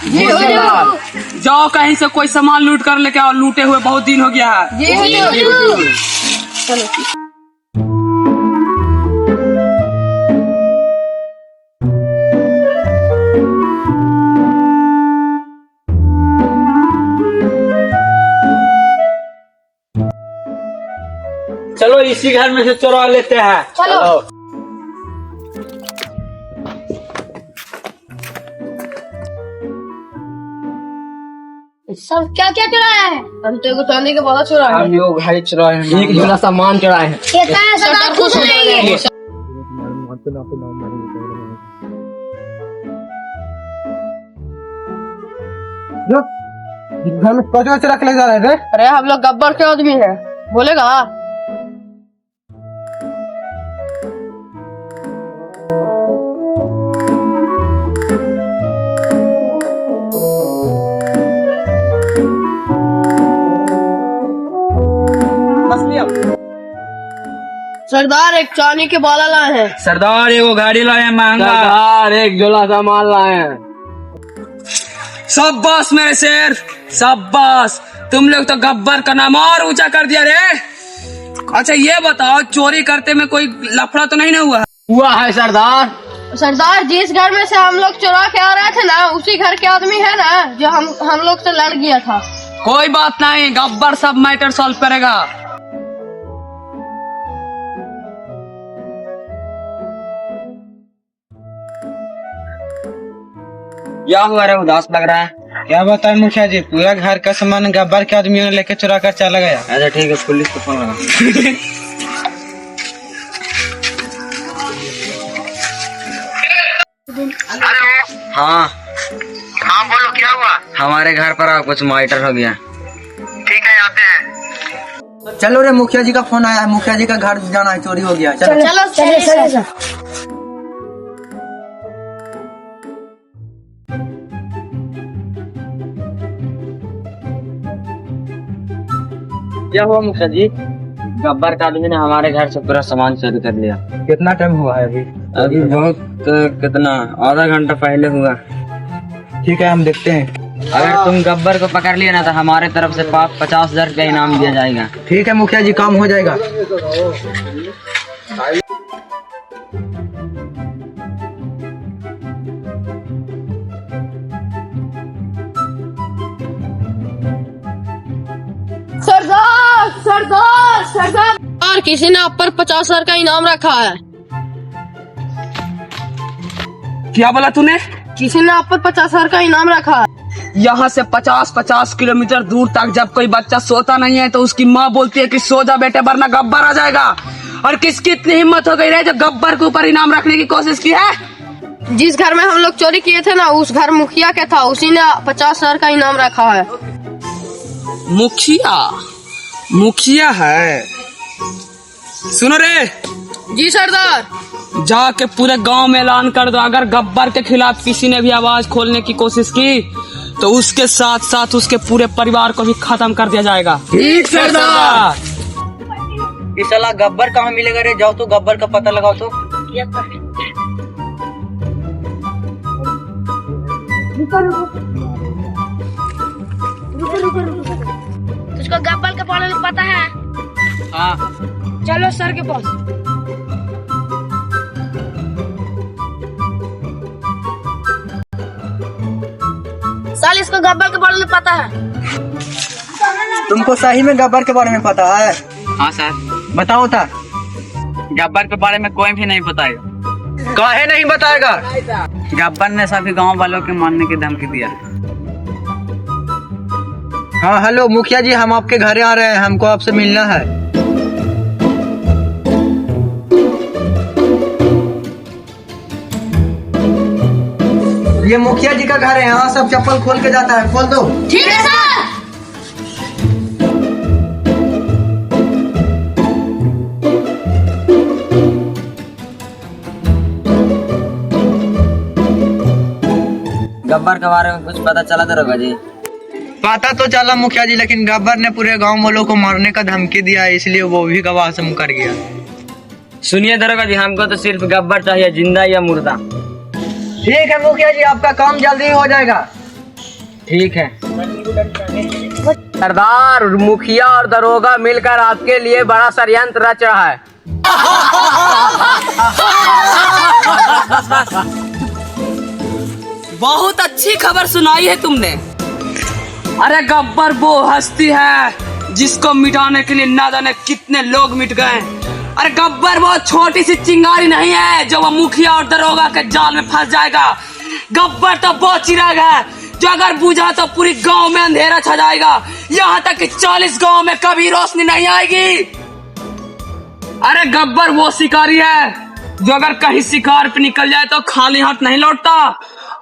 जी हुजूर। जाओ कहीं से कोई सामान लूट कर लेके आओ, लूटे हुए बहुत दिन हो गया है। जी हुजूर। चलो चलो इसी घर में से चुरा लेते हैं। चलो। सब क्या क्या चुराया है? हम तो एगो चांदी के बोला चुरा है। हम लोग घड़ी चुराए हैं, एक झोला सामान चुराए हैं। कहता है सरदार खुश हो जाएंगे। घर में कचरा रख ले जा रहे थे। अरे हम लोग गब्बर के आदमी है, बोलेगा। सरदार एक चांदी के बाला लाए हैं। सरदार एगो गाड़ी लाए हैं महंगा। सरदार एक झोला सामान लाए हैं। शाबाश मेरे शेर, शाबाश। तुम लोग तो गब्बर का नाम और ऊंचा कर दिया रे। अच्छा ये बताओ, चोरी करते में कोई लफड़ा तो नहीं ना हुआ? हुआ है सरदार। सरदार जिस घर में से हम लोग चुरा के आ रहे थे ना, उसी घर के आदमी है ना जो हम लोग से लड़ गया था। कोई बात नहीं, गब्बर सब मैटर सॉल्व करेगा। क्या हुआ रे, उदास लग रहा है? क्या बताएं मुखिया जी, पूरा घर का सामान गब्बर के आदमियों ने लेकर चुरा कर चला गया। अच्छा ठीक है, पुलिस को फोन लगा। हाँ हाँ बोलो, क्या हुआ? हमारे घर पर कुछ मैटर हो गया। ठीक है, आते हैं। चलो रे, मुखिया जी का फोन आया है, मुखिया जी का घर जाना है, चोरी हो गया। चलो चलो चलो। क्या हुआ मुखिया जी? गब्बर का आदमी ने हमारे घर से पूरा सामान चोरी कर लिया। कितना टाइम हुआ है अभी? अभी बहुत कितना, आधा घंटा पहले हुआ। ठीक है, हम देखते हैं। अगर तुम गब्बर को पकड़ लिया ना तो हमारे तरफ से 50,000 रुपया इनाम दिया जाएगा। ठीक है मुखिया जी, काम हो जाएगा। सरदार सरदार सरदार, और किसी ने आप पर 50,000 का इनाम रखा है। क्या बोला तूने? किसी ने आप पर 50,000 का इनाम रखा है। यहाँ से 50-50 किलोमीटर दूर तक जब कोई बच्चा सोता नहीं है तो उसकी माँ बोलती है कि सो जा बेटे वरना गब्बर आ जाएगा। और किसकी इतनी हिम्मत हो गई है जो गब्बर के ऊपर इनाम रखने की कोशिश की है? जिस घर में हम लोग चोरी किए थे ना, उस घर मुखिया के था, उसी ने 50,000 का इनाम रखा है। मुखिया? मुखिया है? सुनो रे, जी सरदार। जाके पूरे गांव में ऐलान कर दो, अगर गब्बर के खिलाफ किसी ने भी आवाज खोलने की कोशिश की तो उसके साथ साथ उसके पूरे परिवार को भी खत्म कर दिया जाएगा। ठीक सरदार। इस साला गब्बर कहाँ मिलेगा रे? जाओ तो गब्बर का पता लगाओ तो। तुझको गब्बर के बारे में पता है? हाँ। चलो सर के पास। साल इसको गब्बर के बारे में पता है? तुमको सही में गब्बर के बारे में पता है? हाँ सर। बताओ था। गब्बर के बारे में कोई भी नहीं बताएगा। काहे नहीं बताएगा? गब्बर ने सभी गांव वालों के मारने की धमकी दिया। हाँ हेलो मुखिया जी, हम आपके घर आ रहे हैं, हमको आपसे मिलना है। ये मुखिया जी का घर है, यहाँ सब चप्पल खोल के जाता है, खोल दो। ठीक है सर। गब्बर के बारे में कुछ पता चला दरोगा जी? पता तो चला मुखिया जी, लेकिन गब्बर ने पूरे गांव वालों को मारने का धमकी दिया है, इसलिए वो भी गवाह से मुकर गया। सुनिए दरोगा जी, हमको तो सिर्फ गब्बर चाहिए, जिंदा या मुर्दा। ठीक है मुखिया जी, आपका काम जल्दी हो जाएगा। ठीक है। सरदार, मुखिया और दरोगा मिलकर आपके लिए बड़ा षड्यंत्र रच रहा है। बहुत अच्छी खबर सुनाई है तुमने। अरे गब्बर वो हस्ती है जिसको मिटाने के लिए ना जाने कितने लोग मिट गए। अरे गब्बर वो छोटी सी चिंगारी नहीं है जो वो मुखिया और दरोगा के जाल में फंस जाएगा। गब्बर तो वो चिराग है जो अगर बुझा तो पूरी गांव में अंधेरा छा जाएगा, यहाँ तक कि 40 गांव में कभी रोशनी नहीं आएगी। अरे गब्बर वो शिकारी है जो अगर कहीं शिकार पे निकल जाए तो खाली हाथ नहीं लौटता।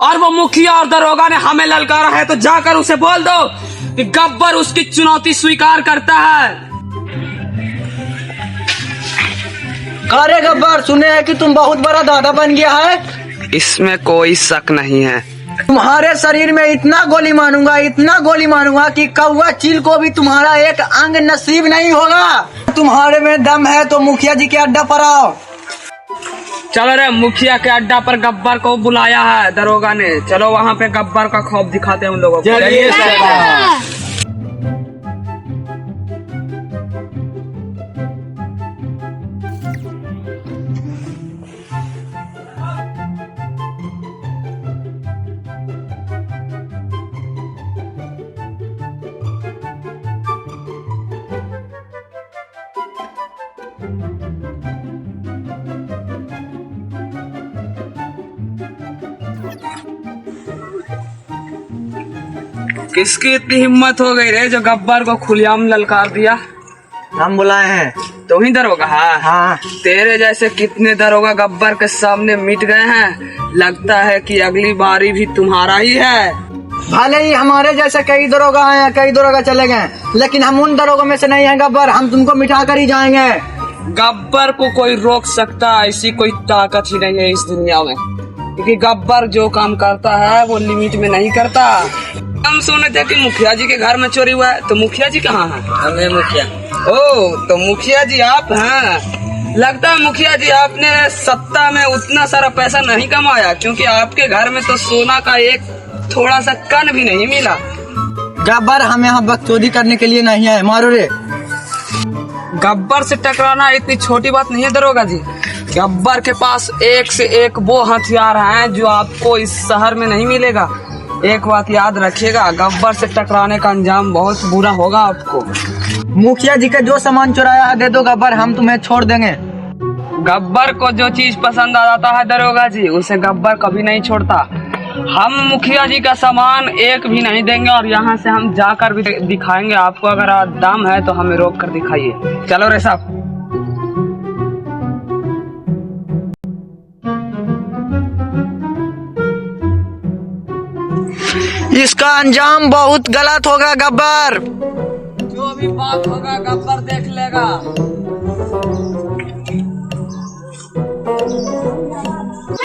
और वो मुखिया और दरोगा ने हमें ललकारा है तो जाकर उसे बोल दो कि गब्बर उसकी चुनौती स्वीकार करता है। अरे गब्बर, सुने हैं कि तुम बहुत बड़ा दादा बन गया है। इसमें कोई शक नहीं है। तुम्हारे शरीर में इतना गोली मारूंगा कि कौवा चील को भी तुम्हारा एक अंग नसीब नहीं होगा। तुम्हारे में दम है तो मुखिया जी के अड्डा पर आओ। चलो रे, मुखिया के अड्डा पर गब्बर को बुलाया है दरोगा ने। चलो वहाँ पे गब्बर का खौफ दिखाते हैं उन लोगों को। चलिए किसकी इतनी हिम्मत हो गई रे जो गब्बर को खुलेआम ललकार दिया? हम बुलाए हैं। तो ही दरोगा है? हाँ। तेरे जैसे कितने दरोगा गब्बर के सामने मिट गए हैं। लगता है कि अगली बारी भी तुम्हारा ही है। भले ही हमारे जैसे कई दरोगा हैं, कई दरोगा चले गए, लेकिन हम उन दरोगों में से नहीं हैं गब्बर। हम तुमको मिटा कर ही जाएंगे। गब्बर को कोई रोक सकता ऐसी कोई ताकत ही नहीं है इस दुनिया में, क्योंकि गब्बर जो काम करता है वो लिमिट में नहीं करता। हम सुने थे कि मुखिया जी के घर में चोरी हुआ है, तो मुखिया जी कहाँ हैं? हमें मुखिया। ओ, तो मुखिया जी आप हैं। लगता है मुखिया जी आपने सत्ता में उतना सारा पैसा नहीं कमाया, क्योंकि आपके घर में तो सोना का एक थोड़ा सा कण भी नहीं मिला। गब्बर, हम यहाँ बकचोदी करने के लिए नहीं आए। मारो रे। गब्बर से टकराना इतनी छोटी बात नहीं है दरोगा जी। गब्बर के पास एक से एक वो हथियार हैं जो आपको इस शहर में नहीं मिलेगा। एक बात याद रखिएगा, गब्बर से टकराने का अंजाम बहुत बुरा होगा आपको। मुखिया जी का जो सामान चुराया है दे दो गब्बर, हम तुम्हें छोड़ देंगे। गब्बर को जो चीज पसंद आ जाता है दरोगा जी, उसे गब्बर कभी नहीं छोड़ता। हम मुखिया जी का सामान एक भी नहीं देंगे और यहाँ से हम जाकर भी दिखाएंगे आपको। अगर दम है तो हमें रोक कर दिखाइए। चलो रे साहब। इसका अंजाम बहुत गलत होगा गब्बर। जो भी बात होगा गब्बर देख लेगा।